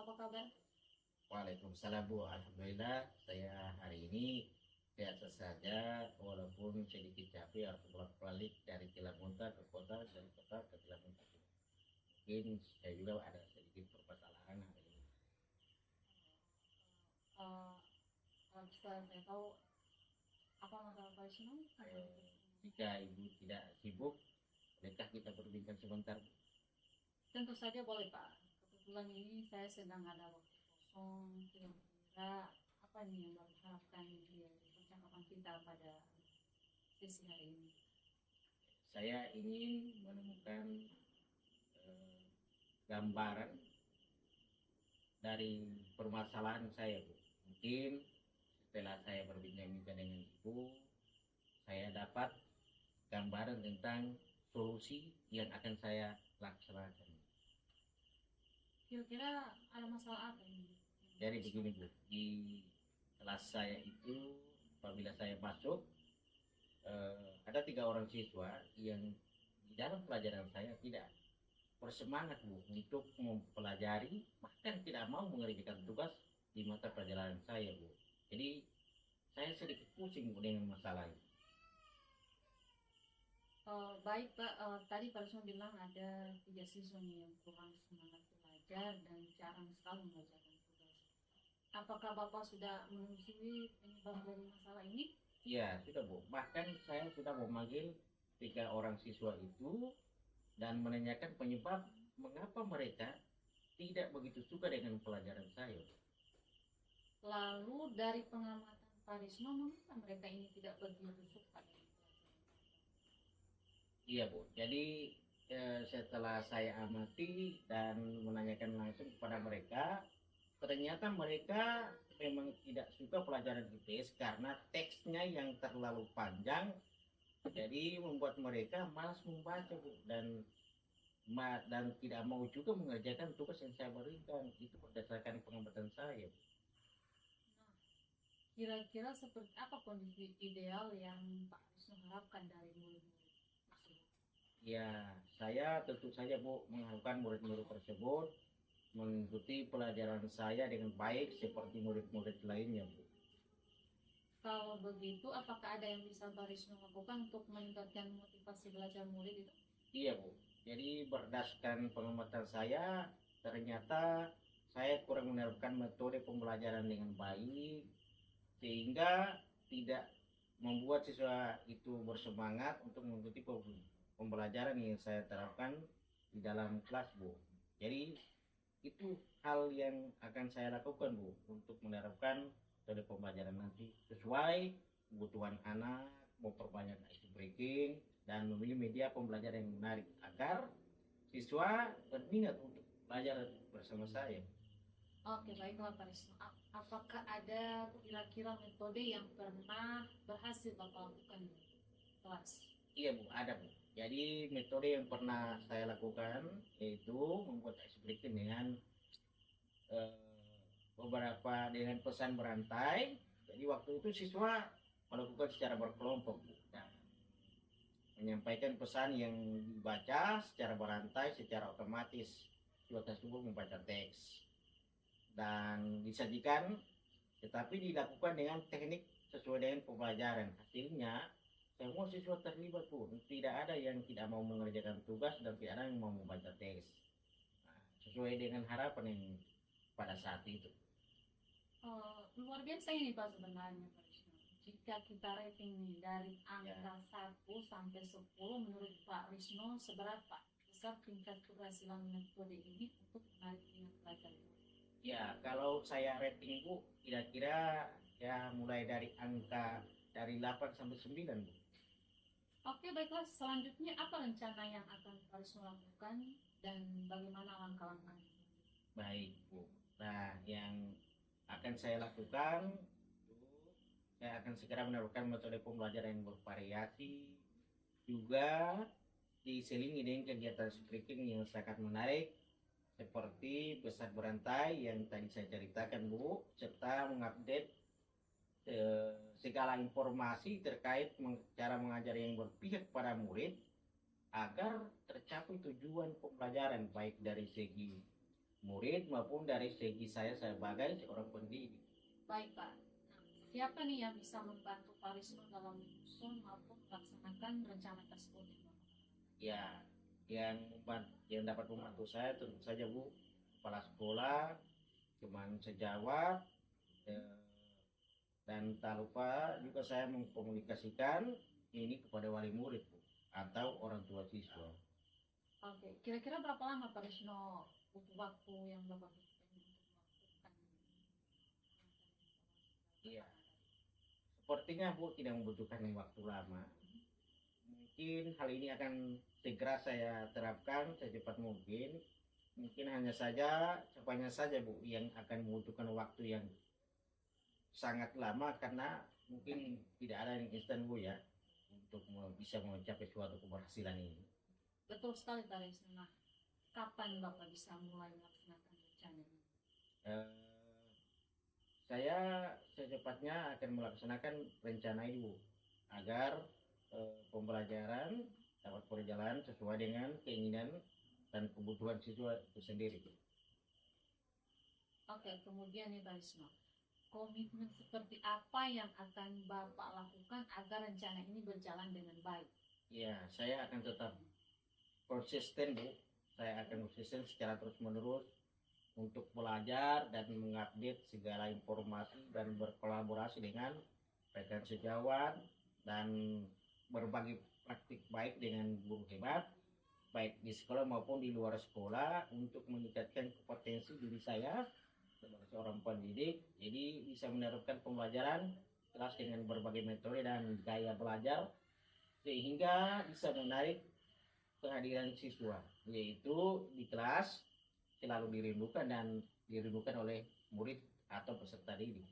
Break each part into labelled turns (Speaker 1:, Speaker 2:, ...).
Speaker 1: apa kabar?
Speaker 2: Waalaikumsalam Bu, Alhamdulillah saya hari ini biasa saja walaupun sedikit capek harus bolak-balik dari Cilamunta ke kota, dari kota ke Cilamunta. Mungkin saya juga ada sedikit permasalahan hari ini.
Speaker 1: Eh, Kalau bisa saya tahu apa masalah Pak Wisnu?
Speaker 2: Jika Ibu tidak sibuk, bolehkah kita berbincang sebentar?
Speaker 1: Tentu saja boleh Pak. Kebetulan ini saya sedang ada waktu kosong. Kira-kira apa nih yang Bapak harapkan dari percakapan kita pada sesi hari ini?
Speaker 2: Saya ingin menemukan eh, gambaran dari permasalahan saya, Bu. Mungkin setelah saya berbincang-bincang dengan Ibu, saya dapat gambaran tentang solusi yang akan saya laksanakan.
Speaker 1: Kira-kira ada masalah apa ini?
Speaker 2: Jadi begini Bu, di kelas saya itu apabila saya masuk ada 3 orang siswa yang di dalam pelajaran saya tidak bersemangat Bu untuk mempelajari, bahkan tidak mau mengerjakan tugas di mata pelajaran saya Bu. Jadi saya sedikit pusing Bu dengan masalah ini.
Speaker 1: Baik Pak, tadi Pak Wisnu bilang ada 3 siswa nih yang kurang semangat belajar dan jarang sekali mengerjakan tugas. Apakah Bapak sudah menelusuri penyebab dari masalah ini?
Speaker 2: Iya sudah Bu, bahkan saya sudah memanggil 3 orang siswa itu dan menanyakan penyebab mengapa mereka tidak begitu suka dengan pelajaran saya.
Speaker 1: Lalu dari pengamatan Pak Risno, mengapa mereka ini tidak begitu suka dengan pelajaran?
Speaker 2: Iya Bu, jadi setelah saya amati dan menanyakan langsung kepada mereka, ternyata mereka memang tidak suka pelajaran IPS karena teksnya yang terlalu panjang, jadi membuat mereka malas membaca Bu, dan tidak mau juga mengerjakan tugas yang saya berikan. Itu berdasarkan pengamatan saya.
Speaker 1: Nah, kira-kira seperti apa kondisi ideal yang Pak Risno harapkan dari murid-murid tersebut?
Speaker 2: Ya, saya tentu saja Bu mengharapkan murid-murid tersebut mengikuti pelajaran saya dengan baik seperti murid-murid lainnya Bu.
Speaker 1: Kalau begitu, apakah ada yang bisa Pak Risno lakukan untuk meningkatkan motivasi belajar murid itu?
Speaker 2: Iya Bu, jadi berdasarkan pengamatan saya, ternyata saya kurang menerapkan metode pembelajaran dengan baik, sehingga tidak membuat siswa itu bersemangat untuk mengikuti pembelajaran yang saya terapkan di dalam kelas Bu. Jadi itu hal yang akan saya lakukan Bu untuk menerapkan metode pembelajaran nanti sesuai kebutuhan anak, memperbanyak ice breaking dan memilih media pembelajaran yang menarik agar siswa berminat untuk belajar bersama saya.
Speaker 1: Oke, baiklah Pak Risno. Apakah ada kira-kira metode yang pernah berhasil Bapak lakukan di kelas?
Speaker 2: Iya Bu, ada Bu. Jadi metode yang pernah saya lakukan yaitu membuat ice breaking dengan eh, beberapa dengan pesan berantai. Jadi waktu itu siswa melakukan secara berkelompok Bu, dan menyampaikan pesan yang dibaca secara berantai secara otomatis. Siswa tersebut membaca teks dan disajikan, tetapi dilakukan dengan teknik sesuai dengan pembelajaran. Hasilnya semua siswa terlibat pun tidak ada yang tidak mau mengerjakan tugas dan tidak ada yang mau membaca teks. Nah, sesuai dengan harapan yang pada saat itu.
Speaker 1: Luar biasa ini Pak sebenarnya Pak Risno. Jika kita rating nih dari angka 1 sampai 10, menurut Pak Risno seberapa besar tingkat keberhasilan metode ini untuk menarik minat pelajar?
Speaker 2: Ya, kalau saya rating Bu, kira-kira ya mulai dari angka dari 8 sampai 9 Bu.
Speaker 1: Oke, baiklah. Selanjutnya apa rencana yang akan Pak Risno lakukan dan bagaimana langkah-langkahnya?
Speaker 2: Baik Bu. Nah, yang akan saya lakukan, saya akan segera menerapkan metode pembelajaran yang bervariasi, juga diselingi dengan kegiatan speaking yang sangat menarik seperti pesan berantai yang tadi saya ceritakan Bu, serta mengupdate segala informasi terkait cara mengajar yang berpihak pada murid agar tercapai tujuan pembelajaran baik dari segi murid maupun dari segi saya sebagai seorang pendidik.
Speaker 1: Baik Pak. Nah, siapa nih yang bisa membantu Pak Risno dalam menyusun maupun melaksanakan rencana tersebut?
Speaker 2: Ya, yang dapat membantu saya tentu saja Bu, kepala sekolah, teman sejawat, eh, dan tak lupa juga saya mengkomunikasikan ini kepada wali murid Bu, atau orang tua siswa.
Speaker 1: Oke, kira-kira berapa lama Pak Risno butuh waktu yang Bapak butuhkan untuk melakukan?
Speaker 2: Iya, sepertinya Bu tidak membutuhkan waktu lama. Mungkin hal ini akan segera saya terapkan secepat mungkin. Mungkin hanya saja Bu yang akan membutuhkan waktu yang sangat lama, karena mungkin tidak ada yang instan Bu ya untuk bisa mencapai suatu keberhasilan ini.
Speaker 1: Betul sekali Pak Risno. Nah, kapan Bapak bisa mulai melaksanakan rencana ini?
Speaker 2: Eh, saya secepatnya akan melaksanakan rencana ini Bu, agar pembelajaran dapat berjalan sesuai dengan keinginan dan kebutuhan siswa itu sendiri.
Speaker 1: Oke, kemudian nih Pak Risno, komitmen seperti apa yang akan Bapak lakukan agar rencana ini berjalan dengan baik?
Speaker 2: Ya, saya akan tetap konsisten Bu. Saya akan konsisten secara terus-menerus untuk belajar dan mengupdate segala informasi dan berkolaborasi dengan rekan sejawat dan berbagi praktik baik dengan guru hebat baik di sekolah maupun di luar sekolah untuk meningkatkan kompetensi diri saya sebagai seorang pendidik, jadi bisa menerapkan pembelajaran kelas dengan berbagai metode dan gaya belajar sehingga bisa menarik kehadiran siswa, yaitu di kelas selalu dirindukan oleh murid atau peserta didik.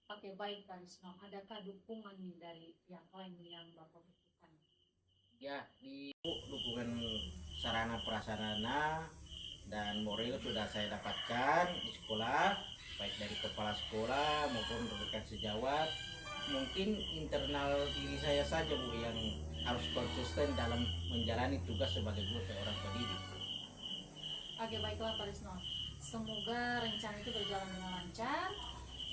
Speaker 1: Oke, baik Pak Risno. Adakah dukungan nih dari pihak lain yang Bapak butuhkan?
Speaker 2: Ya, di dukungan sarana prasarana dan moral sudah saya dapatkan di sekolah, baik dari kepala sekolah maupun rekan sejawat. Mungkin internal diri saya saja Bu yang harus konsisten dalam menjalani tugas sebagai guru seorang pendidik.
Speaker 1: Oke, baiklah Pak Risno. Semoga rencana itu berjalan dengan lancar.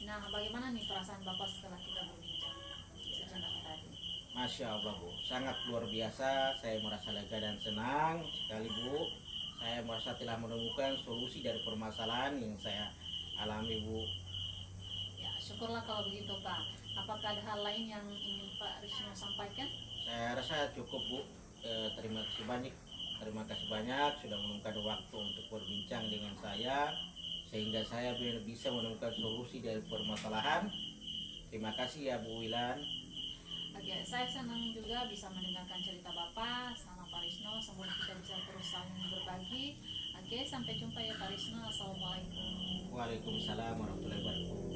Speaker 1: Nah, bagaimana nih perasaan Bapak setelah kita berbincang sejenak tadi?
Speaker 2: Masya Allah Bu, sangat luar biasa. Saya merasa lega dan senang sekali Bu. Saya merasa telah menemukan solusi dari permasalahan yang saya alami Bu.
Speaker 1: Ya, syukurlah kalau begitu Pak. Apakah ada hal lain yang ingin Pak Risno sampaikan?
Speaker 2: Saya rasa cukup Bu. Terima kasih banyak. Terima kasih banyak sudah menemukan waktu untuk berbincang dengan saya sehingga saya bisa menemukan solusi dari permasalahan. Terima kasih ya Bu Wilan.
Speaker 1: Oke, saya senang juga bisa mendengarkan cerita Bapak sama Pak Risno. Semoga kita bisa terus saling berbagi. Oke, sampai jumpa ya Pak Risno. Assalamualaikum.
Speaker 2: Waalaikumsalam warahmatullahi wabarakatuh.